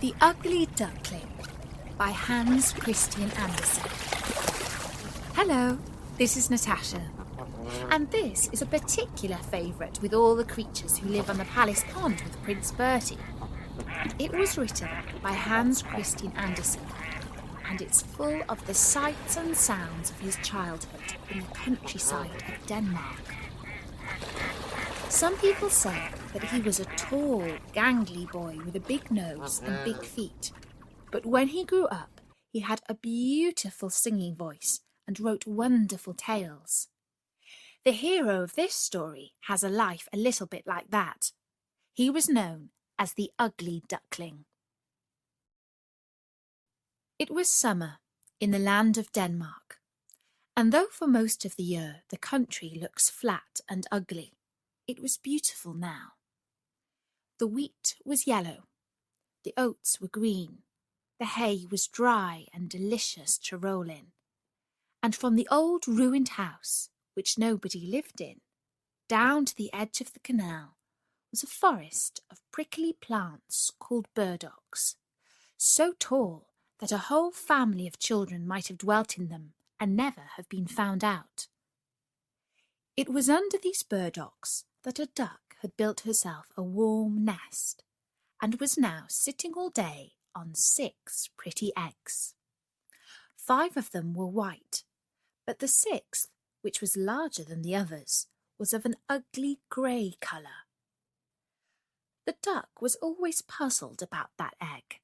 The Ugly Duckling by Hans Christian Andersen. Hello, this is Natasha, and this is a particular favourite with all the creatures who live on the palace pond with Prince Bertie. It was written by Hans Christian Andersen, and it's full of the sights and sounds of his childhood in the countryside of Denmark. Some people say that he was a tall, gangly boy with a big nose and big feet. But when he grew up, he had a beautiful singing voice and wrote wonderful tales. The hero of this story has a life a little bit like that. He was known as the Ugly Duckling. It was summer in the land of Denmark, and though for most of the year the country looks flat and ugly, it was beautiful now. The wheat was yellow, the oats were green, the hay was dry and delicious to roll in, and from the old ruined house, which nobody lived in, down to the edge of the canal was a forest of prickly plants called burdocks, so tall that a whole family of children might have dwelt in them and never have been found out. It was under these burdocks that a duck had built herself a warm nest, and was now sitting all day on 6 pretty eggs. 5 of them were white, but the 6th, which was larger than the others, was of an ugly grey colour. The duck was always puzzled about that egg,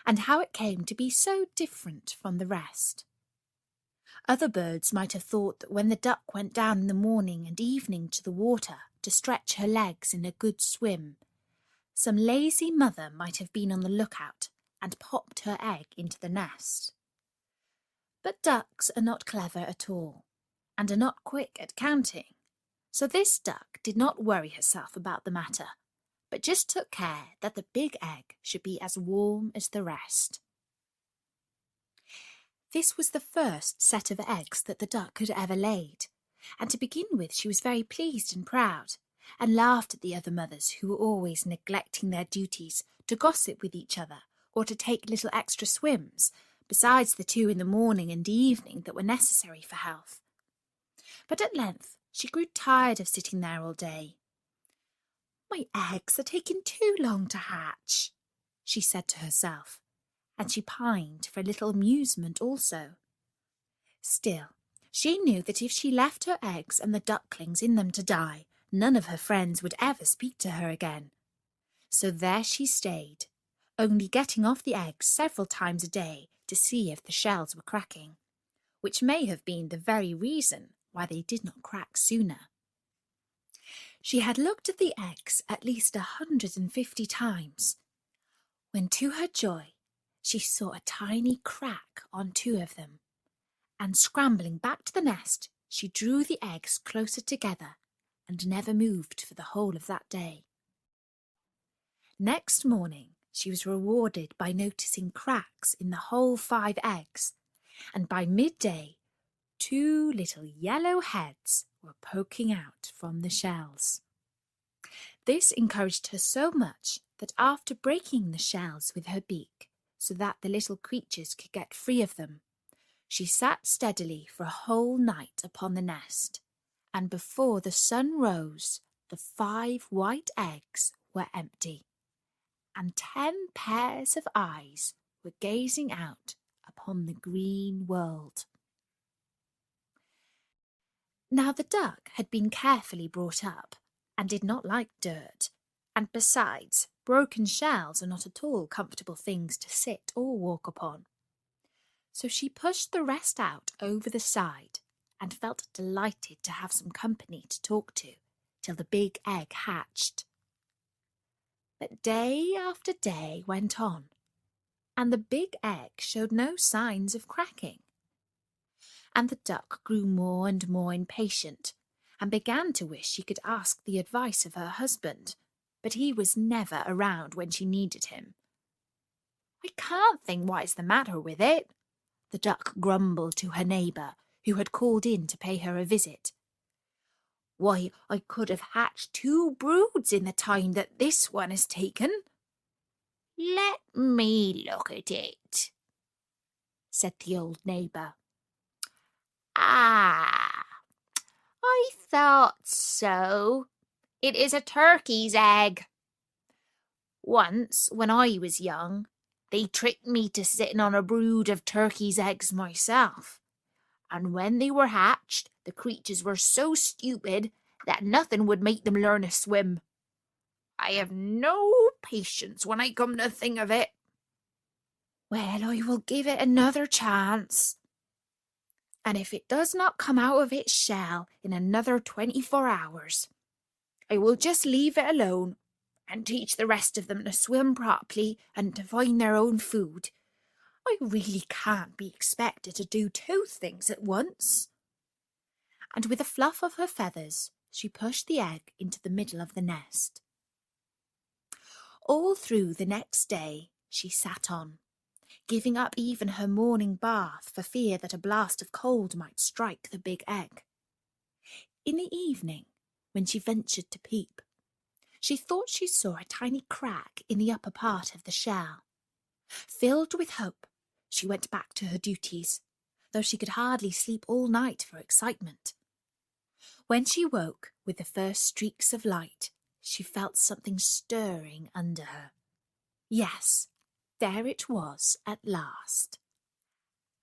and how it came to be so different from the rest. Other birds might have thought that when the duck went down in the morning and evening to the water to stretch her legs in a good swim, some lazy mother might have been on the lookout and popped her egg into the nest. But ducks are not clever at all, and are not quick at counting, so this duck did not worry herself about the matter, but just took care that the big egg should be as warm as the rest. This was the first set of eggs that the duck had ever laid, and to begin with she was very pleased and proud, and laughed at the other mothers who were always neglecting their duties to gossip with each other or to take little extra swims, besides the 2 in the morning and evening that were necessary for health. But at length she grew tired of sitting there all day. "My eggs are taking too long to hatch," she said to herself, and she pined for a little amusement also. Still, she knew that if she left her eggs and the ducklings in them to die, none of her friends would ever speak to her again. So there she stayed, only getting off the eggs several times a day to see if the shells were cracking, which may have been the very reason why they did not crack sooner. She had looked at the eggs at least 150 times, when to her joy she saw a tiny crack on 2 of them, and scrambling back to the nest, she drew the eggs closer together and never moved for the whole of that day. Next morning she was rewarded by noticing cracks in the whole 5 eggs, and by midday 2 little yellow heads were poking out from the shells. This encouraged her so much that after breaking the shells with her beak, so that the little creatures could get free of them, she sat steadily for a whole night upon the nest, and before the sun rose, the 5 white eggs were empty, and 10 pairs of eyes were gazing out upon the green world. Now the duck had been carefully brought up, and did not like dirt, and besides, broken shells are not at all comfortable things to sit or walk upon. So she pushed the rest out over the side, and felt delighted to have some company to talk to, till the big egg hatched. But day after day went on, and the big egg showed no signs of cracking. And the duck grew more and more impatient, and began to wish she could ask the advice of her husband, but he was never around when she needed him. "I can't think what is the matter with it," the duck grumbled to her neighbour, who had called in to pay her a visit. "Why, I could have hatched 2 broods in the time that this one has taken." "Let me look at it," said the old neighbour. "Ah, I thought so. It is a turkey's egg. Once, when I was young, they tricked me to sitting on a brood of turkeys' eggs myself, and when they were hatched, the creatures were so stupid that nothing would make them learn to swim. I have no patience when I come to think of it. Well, I will give it another chance, and if it does not come out of its shell in another 24 hours, I will just leave it alone and teach the rest of them to swim properly and to find their own food. I really can't be expected to do two things at once." And with a fluff of her feathers, she pushed the egg into the middle of the nest. All through the next day she sat on, giving up even her morning bath for fear that a blast of cold might strike the big egg. In the evening, when she ventured to peep, she thought she saw a tiny crack in the upper part of the shell. Filled with hope, she went back to her duties, though she could hardly sleep all night for excitement. When she woke with the first streaks of light, she felt something stirring under her. Yes, there it was at last.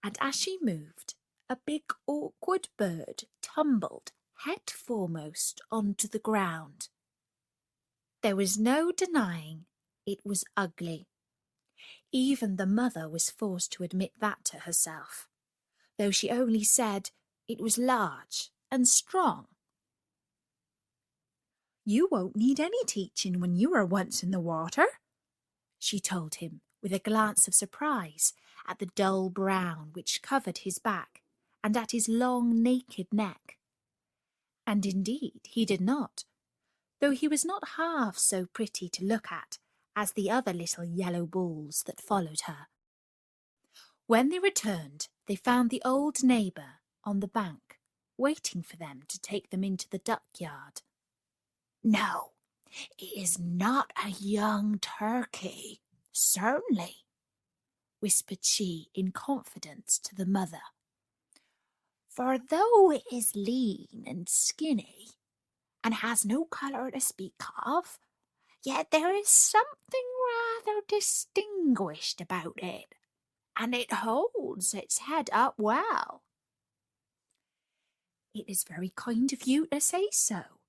And as she moved, a big awkward bird tumbled head foremost onto the ground. There was no denying it was ugly. Even the mother was forced to admit that to herself, though she only said it was large and strong. "You won't need any teaching when you are once in the water," she told him, with a glance of surprise at the dull brown which covered his back and at his long naked neck. And indeed he did not, though he was not half so pretty to look at as the other little yellow balls that followed her. When they returned, they found the old neighbour on the bank, waiting for them to take them into the duck yard. "No, it is not a young turkey, certainly," whispered she in confidence to the mother. "For though it is lean and skinny, and has no colour to speak of, yet there is something rather distinguished about it, and it holds its head up well." "It is very kind of you to say so,"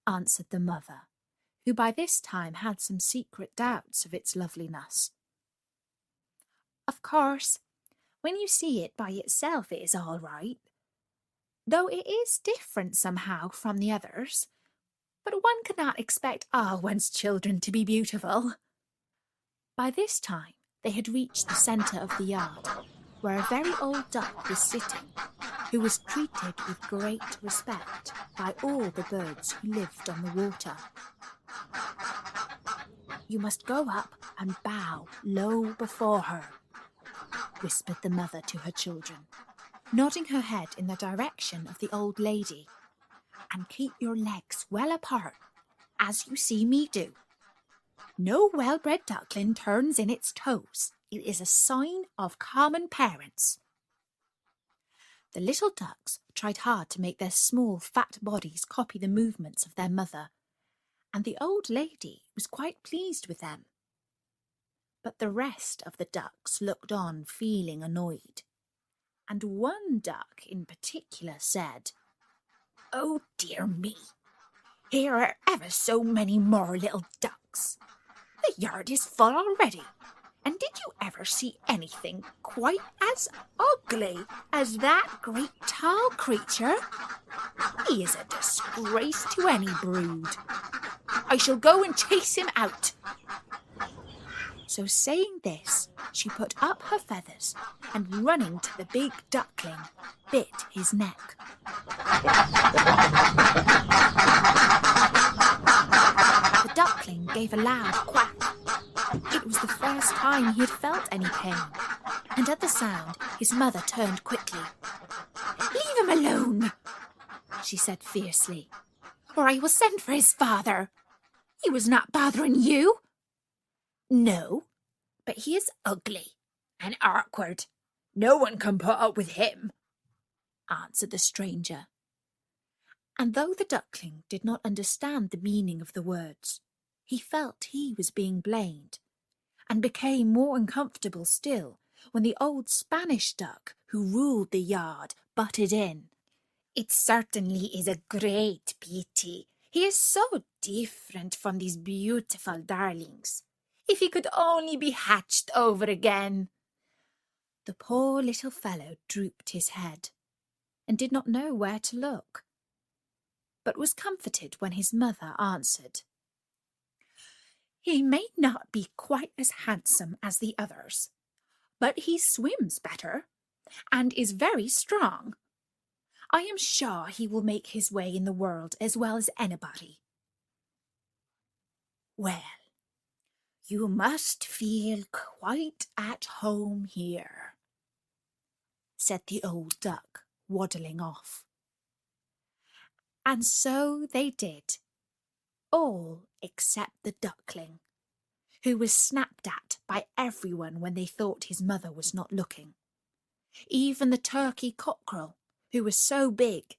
answered the mother, who by this time had some secret doubts of its loveliness. "Of course, when you see it by itself it is all right, though it is different somehow from the others, but one cannot expect all one's children to be beautiful." By this time they had reached the centre of the yard, where a very old duck was sitting, who was treated with great respect by all the birds who lived on the water. "You must go up and bow low before her," whispered the mother to her children, nodding her head in the direction of the old lady, "and keep your legs well apart, as you see me do. No well-bred duckling turns in its toes. It is a sign of common parents." The little ducks tried hard to make their small, fat bodies copy the movements of their mother, and the old lady was quite pleased with them. But the rest of the ducks looked on, feeling annoyed, and one duck in particular said, "Oh dear me, here are ever so many more little ducks. The yard is full already, and did you ever see anything quite as ugly as that great tall creature? He is a disgrace to any brood. I shall go and chase him out." So saying this, she put up her feathers and, running to the big duckling, bit his neck. The duckling gave a loud quack. It was the first time he had felt any pain, and at the sound his mother turned quickly. "Leave him alone," she said fiercely, "or I will send for his father. He was not bothering you." No, but he is ugly and awkward. No one can put up with him, answered the stranger. And though the duckling did not understand the meaning of the words, he felt he was being blamed, and became more uncomfortable still when the old Spanish duck who ruled the yard butted in. It certainly is a great pity. He is so different from these beautiful darlings. If he could only be hatched over again. The poor little fellow drooped his head and did not know where to look, but was comforted when his mother answered, "He may not be quite as handsome as the others, but he swims better and is very strong. I am sure he will make his way in the world as well as anybody." "Well, you must feel quite at home here," said the old duck, waddling off. And so they did, all except the duckling, who was snapped at by everyone when they thought his mother was not looking. Even the turkey cockerel, who was so big,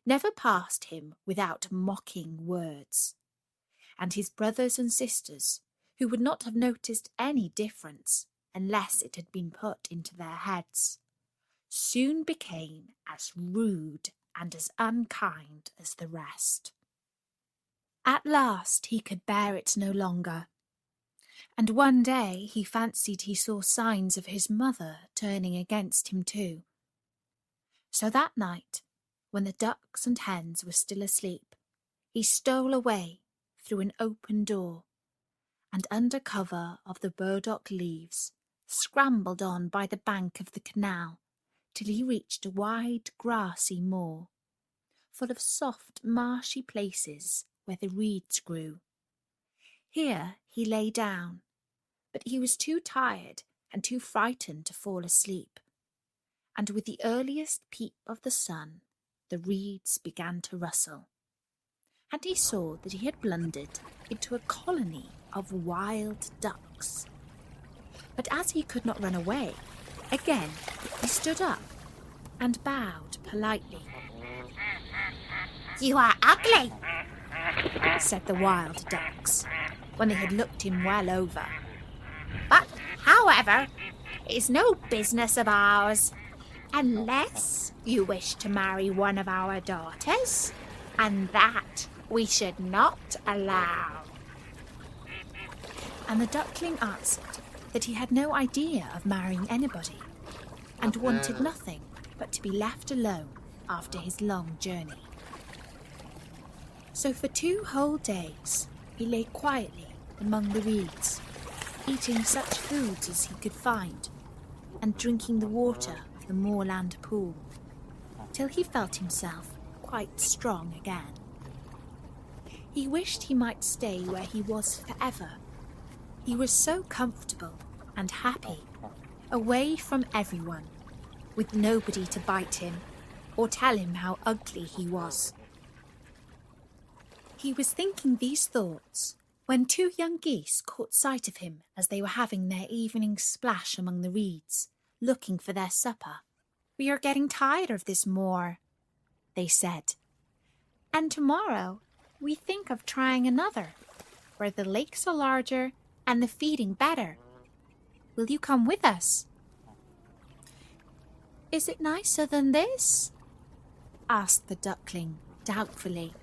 never passed him without mocking words. And his brothers and sisters, who would not have noticed any difference unless it had been put into their heads, soon became as rude and as unkind as the rest. At last he could bear it no longer, and one day he fancied he saw signs of his mother turning against him too. So that night, when the ducks and hens were still asleep, he stole away through an open door, and under cover of the burdock leaves scrambled on by the bank of the canal till he reached a wide grassy moor, full of soft marshy places where the reeds grew. Here he lay down, but he was too tired and too frightened to fall asleep, and with the earliest peep of the sun the reeds began to rustle, and he saw that he had blundered into a colony of wild ducks. But as he could not run away, again he stood up and bowed politely. "You are ugly," said the wild ducks, when they had looked him well over. "But, however, it is no business of ours, unless you wish to marry one of our daughters, and that we should not allow." And the duckling answered that he had no idea of marrying anybody, and wanted nothing but to be left alone after his long journey. So for 2 whole days he lay quietly among the reeds, eating such foods as he could find, and drinking the water of the moorland pool, till he felt himself quite strong again. He wished he might stay where he was forever. He was so comfortable and happy, away from everyone, with nobody to bite him or tell him how ugly he was. He was thinking these thoughts when 2 young geese caught sight of him as they were having their evening splash among the reeds, looking for their supper. "We are getting tired of this moor," they said, "and tomorrow we think of trying another, where the lakes are larger and the feeding better. Will you come with us?" "Is it nicer than this?" asked the duckling doubtfully.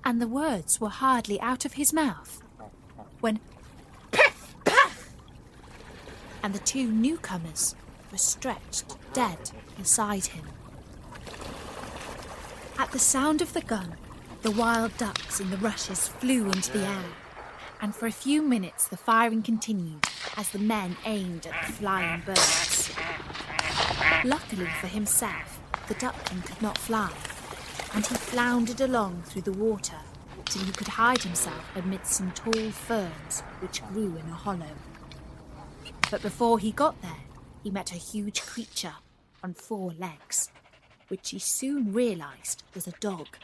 And the words were hardly out of his mouth when "Piff! Puff!" and the 2 newcomers were stretched dead beside him. At the sound of the gun, the wild ducks in the rushes flew into the air, and for a few minutes the firing continued as the men aimed at the flying birds. Luckily for himself, the duckling could not fly, and he floundered along through the water till he could hide himself amidst some tall ferns which grew in a hollow. But before he got there, he met a huge creature on 4 legs, which he soon realised was a dog,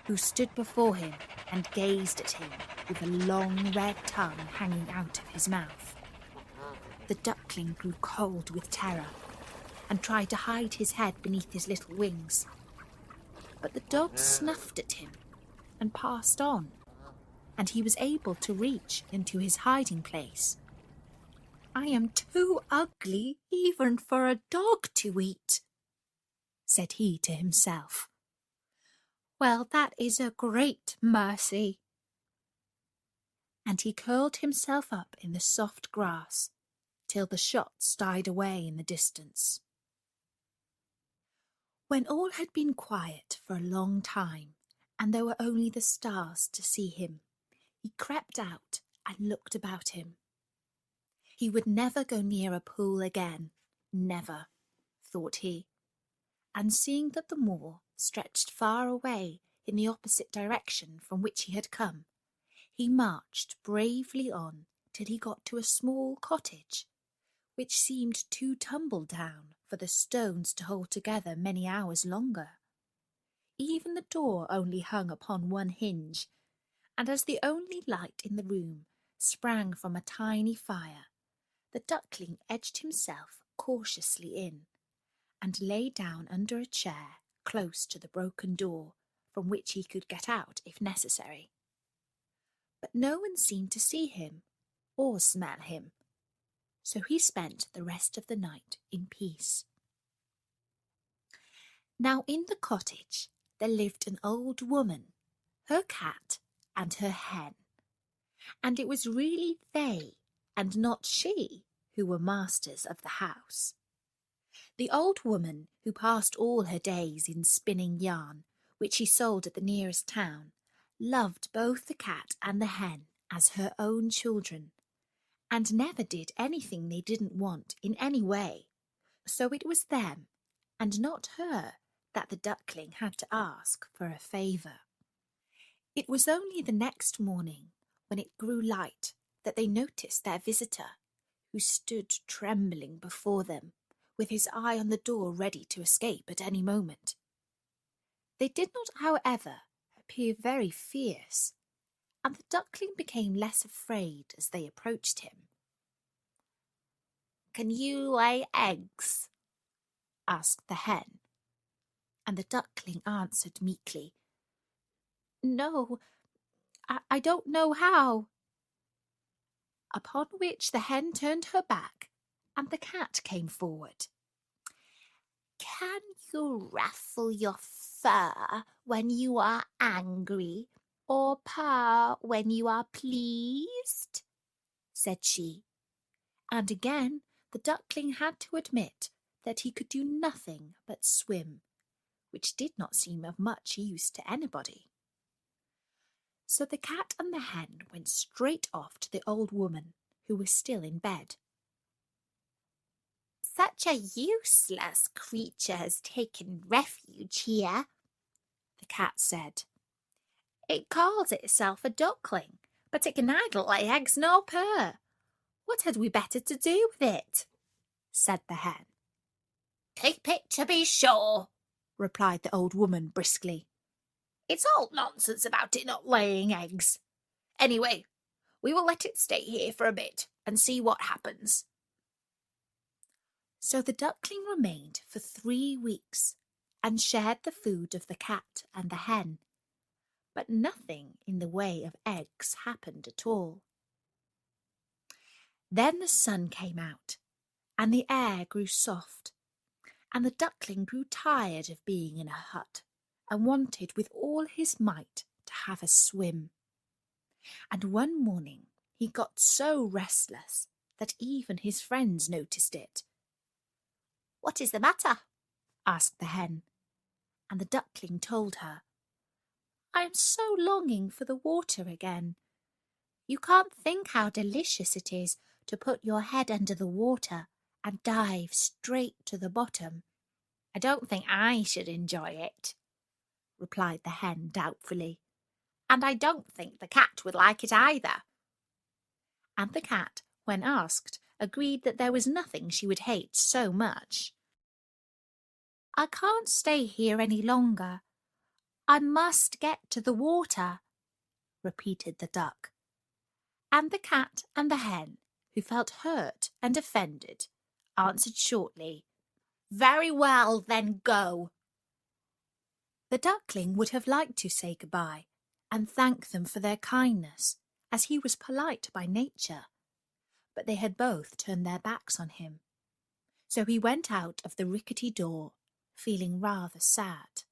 who stood before him and gazed at him with a long red tongue hanging out of his mouth. The duckling grew cold with terror and tried to hide his head beneath his little wings. But the dog snuffed at him and passed on, and he was able to reach into his hiding place. "I am too ugly even for a dog to eat," said he to himself. "Well, that is a great mercy." And he curled himself up in the soft grass till the shots died away in the distance. When all had been quiet for a long time, and there were only the stars to see him, he crept out and looked about him. He would never go near a pool again, never, thought he. And seeing that the moor stretched far away in the opposite direction from which he had come, he marched bravely on till he got to a small cottage, which seemed too tumble down for the stones to hold together many hours longer. Even the door only hung upon one hinge, and as the only light in the room sprang from a tiny fire, the duckling edged himself cautiously in, and lay down under a chair close to the broken door, from which he could get out if necessary. But no one seemed to see him or smell him, so he spent the rest of the night in peace. Now in the cottage there lived an old woman, her cat, and her hen, and it was really they, and not she, who were masters of the house. The old woman, who passed all her days in spinning yarn, which she sold at the nearest town, loved both the cat and the hen as her own children, and never did anything they didn't want in any way. So it was them, and not her, that the duckling had to ask for a favour. It was only the next morning, when it grew light, that they noticed their visitor, who stood trembling before them, with his eye on the door ready to escape at any moment. They did not, however, appear very fierce, and the duckling became less afraid as they approached him. "Can you lay eggs?" asked the hen, and the duckling answered meekly, "No, I don't know how." Upon which the hen turned her back, and the cat came forward. "Can you ruffle your fur when you are angry, or purr when you are pleased?" said she. And again the duckling had to admit that he could do nothing but swim, which did not seem of much use to anybody. So the cat and the hen went straight off to the old woman, who was still in bed. "Such a useless creature has taken refuge here," the cat said. "It calls itself a duckling, but it can neither lay eggs nor purr. What had we better to do with it?" said the hen. "Keep it, to be sure," replied the old woman briskly. "It's all nonsense about it not laying eggs. Anyway, we will let it stay here for a bit and see what happens." So the duckling remained for 3 weeks and shared the food of the cat and the hen, but nothing in the way of eggs happened at all. Then the sun came out, and the air grew soft, and the duckling grew tired of being in a hut, and wanted with all his might to have a swim. And one morning he got so restless that even his friends noticed it. "What is the matter?" asked the hen, and the duckling told her. "I am so longing for the water again. You can't think how delicious it is to put your head under the water and dive straight to the bottom." "I don't think I should enjoy it," replied the hen doubtfully, "and I don't think the cat would like it either." And the cat, when asked, agreed that there was nothing she would hate so much. "I can't stay here any longer. I must get to the water," repeated the duck. And the cat and the hen, who felt hurt and offended, answered shortly, "Very well, then go." The duckling would have liked to say goodbye and thank them for their kindness, as he was polite by nature, but they had both turned their backs on him. So he went out of the rickety door, feeling rather sad.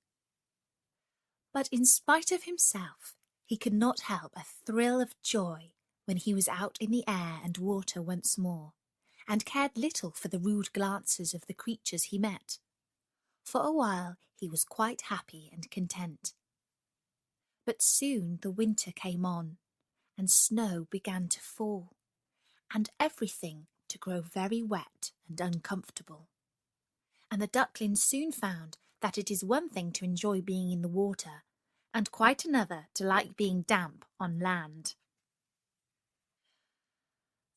But in spite of himself, he could not help a thrill of joy when he was out in the air and water once more, and cared little for the rude glances of the creatures he met. For a while he was quite happy and content. But soon the winter came on, and snow began to fall, and everything to grow very wet and uncomfortable. And the ducklings soon found that it is one thing to enjoy being in the water, and quite another to like being damp on land.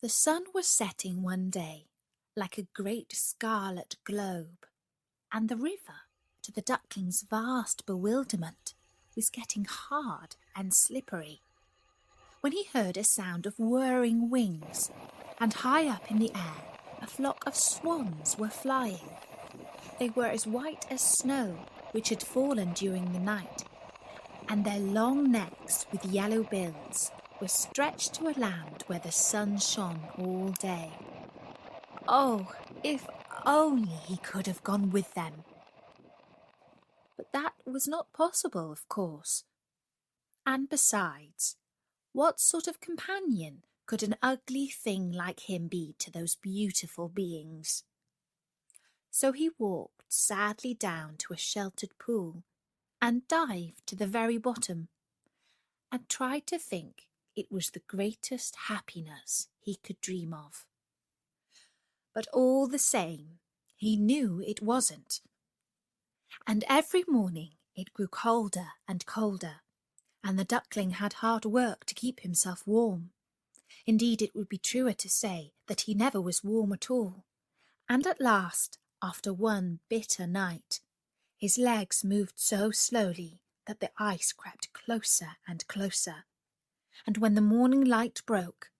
The sun was setting one day, like a great scarlet globe, and the river, to the duckling's vast bewilderment, was getting hard and slippery, when he heard a sound of whirring wings, and high up in the air a flock of swans were flying. They were as white as snow, which had fallen during the night, and their long necks with yellow bills were stretched to a land where the sun shone all day. Oh, if only he could have gone with them! But that was not possible, of course. And besides, what sort of companion could an ugly thing like him be to those beautiful beings? So he walked sadly down to a sheltered pool and dived to the very bottom, and tried to think it was the greatest happiness he could dream of. But all the same, he knew it wasn't. And every morning it grew colder and colder, and the duckling had hard work to keep himself warm. Indeed, it would be truer to say that he never was warm at all. And at last, after one bitter night, his legs moved so slowly that the ice crept closer and closer. And when the morning light broke,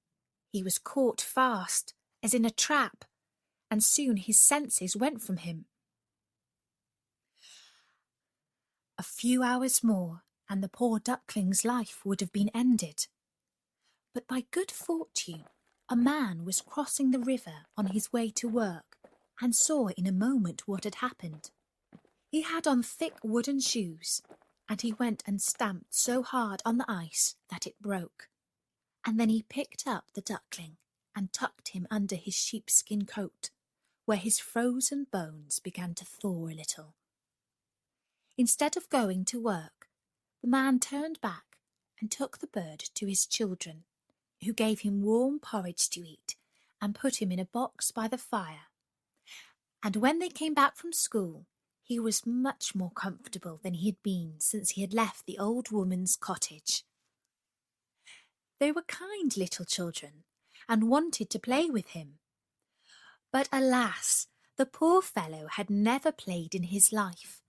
he was caught fast, as in a trap, and soon his senses went from him. A few hours more, and the poor duckling's life would have been ended. But by good fortune, a man was crossing the river on his way to work, and saw in a moment what had happened. He had on thick wooden shoes, and he went and stamped so hard on the ice that it broke. And then he picked up the duckling and tucked him under his sheepskin coat, where his frozen bones began to thaw a little. Instead of going to work, the man turned back and took the bird to his children, who gave him warm porridge to eat and put him in a box by the fire. And when they came back from school, he was much more comfortable than he had been since he had left the old woman's cottage. They were kind little children, and wanted to play with him. But alas, the poor fellow had never played in his life,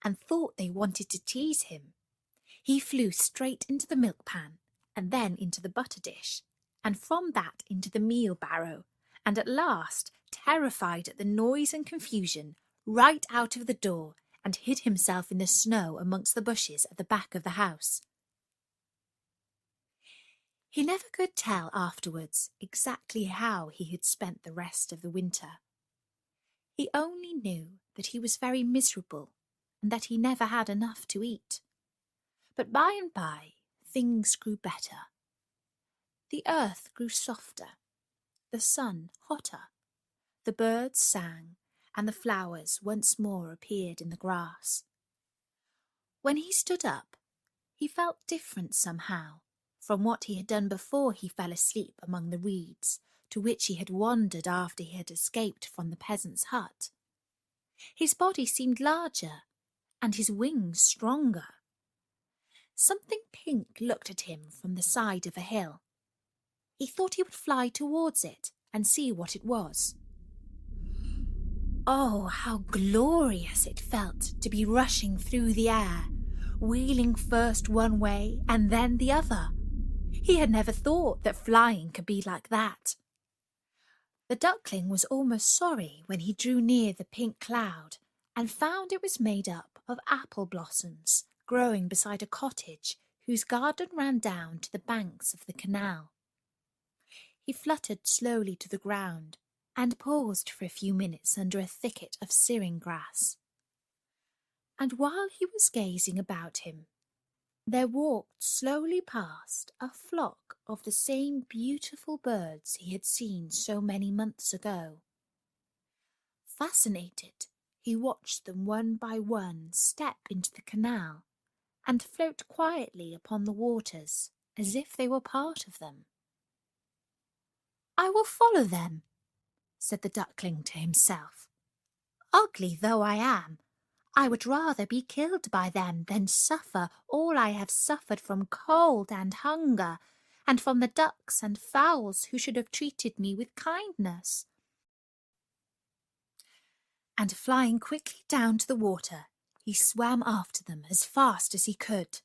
and thought they wanted to tease him. He flew straight into the milk pan, and then into the butter dish, and from that into the meal barrow, and at last, terrified at the noise and confusion, right out of the door, and hid himself in the snow amongst the bushes at the back of the house. He never could tell afterwards exactly how he had spent the rest of the winter. He only knew that he was very miserable, and that he never had enough to eat. But by and by things grew better. The earth grew softer, the sun hotter, the birds sang, and the flowers once more appeared in the grass. When he stood up, he felt different somehow from what he had done before he fell asleep among the reeds, to which he had wandered after he had escaped from the peasant's hut. His body seemed larger, and his wings stronger. Something pink looked at him from the side of a hill. He thought he would fly towards it and see what it was. Oh, how glorious it felt to be rushing through the air, wheeling first one way and then the other. He had never thought that flying could be like that. The duckling was almost sorry when he drew near the pink cloud and found it was made up of apple blossoms growing beside a cottage whose garden ran down to the banks of the canal. He fluttered slowly to the ground and paused for a few minutes under a thicket of syring grass. And while he was gazing about him, there walked slowly past a flock of the same beautiful birds he had seen so many months ago. Fascinated, he watched them one by one step into the canal and float quietly upon the waters as if they were part of them. "I will follow them," said the duckling to himself. "Ugly though I am, I would rather be killed by them than suffer all I have suffered from cold and hunger, and from the ducks and fowls who should have treated me with kindness." And flying quickly down to the water, he swam after them as fast as he could.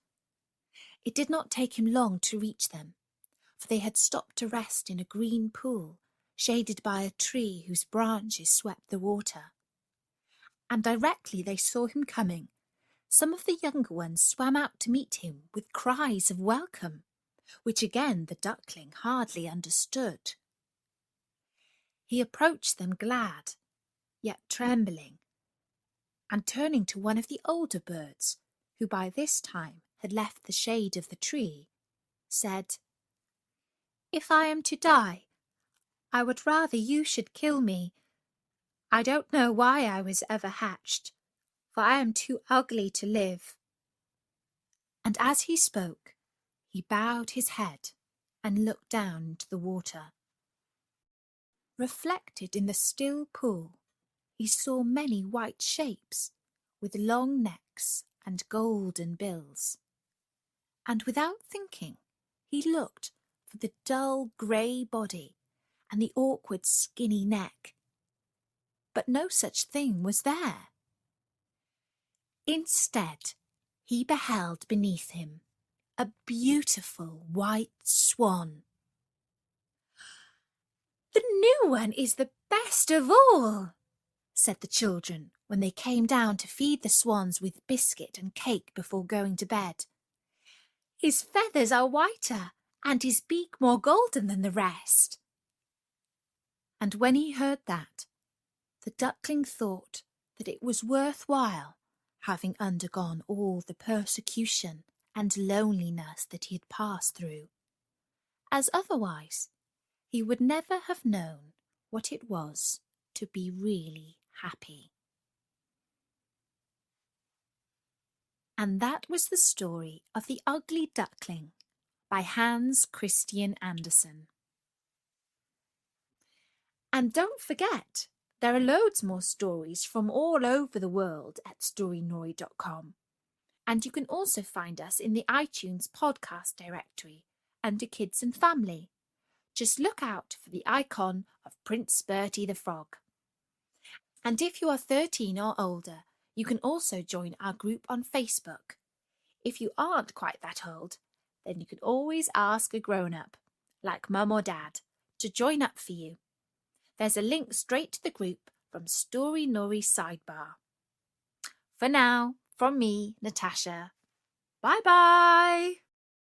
It did not take him long to reach them, for they had stopped to rest in a green pool, shaded by a tree whose branches swept the water. And directly they saw him coming, some of the younger ones swam out to meet him with cries of welcome, which again the duckling hardly understood. He approached them glad, yet trembling, and turning to one of the older birds, who by this time had left the shade of the tree, said, "If I am to die, I would rather you should kill me. I don't know why I was ever hatched, for I am too ugly to live." And as he spoke, he bowed his head and looked down into the water. Reflected in the still pool, he saw many white shapes with long necks and golden bills. And without thinking, he looked for the dull grey body and the awkward skinny neck. But no such thing was there. Instead, he beheld beneath him a beautiful white swan. "The new one is the best of all," said the children when they came down to feed the swans with biscuit and cake before going to bed. "His feathers are whiter and his beak more golden than the rest." And when he heard that, the duckling thought that it was worth while having undergone all the persecution and loneliness that he had passed through, as otherwise he would never have known what it was to be really happy. And that was the story of The Ugly Duckling by Hans Christian Andersen. And don't forget, there are loads more stories from all over the world at storynori.com. And you can also find us in the iTunes podcast directory under Kids and Family. Just look out for the icon of Prince Bertie the Frog. And if you are 13 or older, you can also join our group on Facebook. If you aren't quite that old, then you can always ask a grown-up, like Mum or Dad, to join up for you. There's a link straight to the group from Story Nori's sidebar. For now, from me, Natasha, bye-bye!